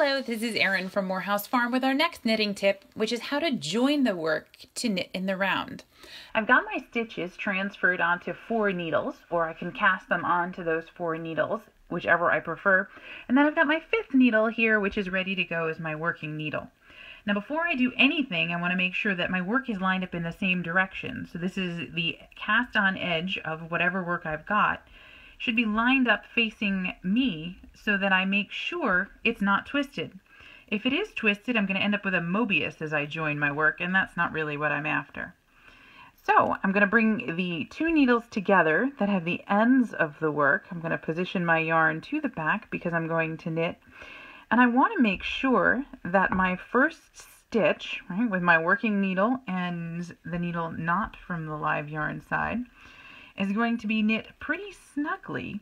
Hello, this is Erin from Morehouse Farm with our next knitting tip, which is how to join the work to knit in the round. I've got my stitches transferred onto 4 needles, or I can cast them onto those 4 needles, whichever I prefer. And then I've got my 5th needle here, which is ready to go as my working needle. Now before I do anything, I want to make sure that my work is lined up in the same direction. So this is the cast on edge of whatever work I've got. Should be lined up facing me so that I make sure it's not twisted. If it is twisted, I'm going to end up with a Mobius as I join my work, and that's not really what I'm after. So I'm going to bring the 2 needles together that have the ends of the work. I'm going to position my yarn to the back because I'm going to knit. And I want to make sure that my first stitch, right, with my working needle and the needle not from the live yarn side, is going to be knit pretty snugly,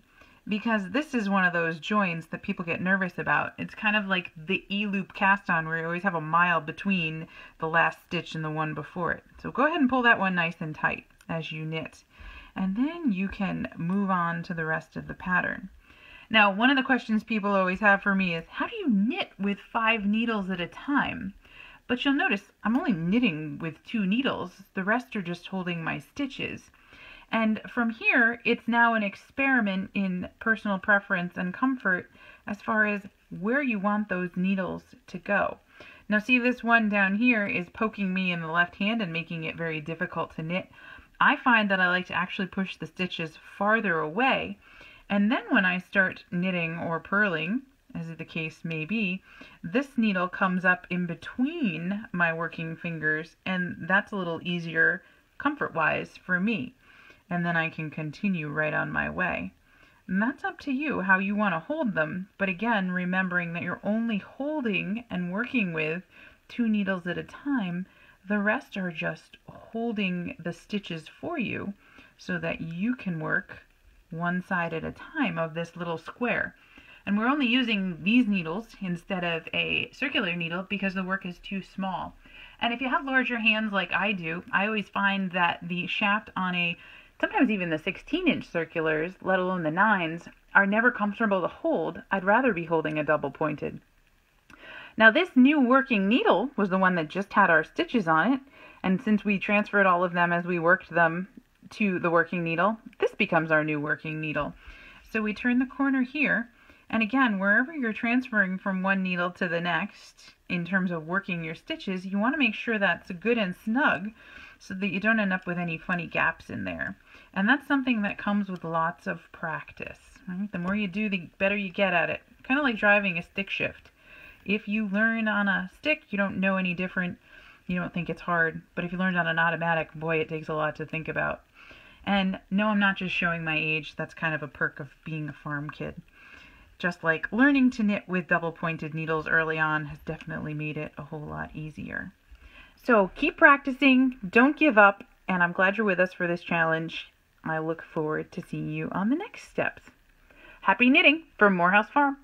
because this is one of those joins that people get nervous about. It's kind of like the E-loop cast on where you always have a mile between the last stitch and the one before it. So go ahead and pull that one nice and tight as you knit. And then you can move on to the rest of the pattern. Now, one of the questions people always have for me is, how do you knit with 5 needles at a time? But you'll notice I'm only knitting with 2 needles. The rest are just holding my stitches. And from here, it's now an experiment in personal preference and comfort as far as where you want those needles to go. Now see, this one down here is poking me in the left hand and making it very difficult to knit. I find that I like to actually push the stitches farther away, and then when I start knitting or purling, as the case may be, this needle comes up in between my working fingers, and that's a little easier comfort-wise for me. And then I can continue right on my way. And that's up to you how you want to hold them, but again, remembering that you're only holding and working with 2 needles at a time. The rest are just holding the stitches for you so that you can work one side at a time of this little square. And we're only using these needles instead of a circular needle because the work is too small. And if you have larger hands like I do, I always find that the shaft on sometimes even the 16-inch circulars, let alone the 9s, are never comfortable to hold. I'd rather be holding a double-pointed. Now this new working needle was the one that just had our stitches on it, and since we transferred all of them as we worked them to the working needle, this becomes our new working needle. So we turn the corner here, and again, wherever you're transferring from one needle to the next, in terms of working your stitches, you want to make sure that's good and snug so that you don't end up with any funny gaps in there. And that's something that comes with lots of practice. Right? The more you do, the better you get at it. Kind of like driving a stick shift. If you learn on a stick, you don't know any different. You don't think it's hard. But if you learned on an automatic, boy, it takes a lot to think about. And no, I'm not just showing my age. That's kind of a perk of being a farm kid. Just like learning to knit with double-pointed needles early on has definitely made it a whole lot easier. So keep practicing, don't give up, and I'm glad you're with us for this challenge. I look forward to seeing you on the next steps. Happy knitting from Morehouse Farm.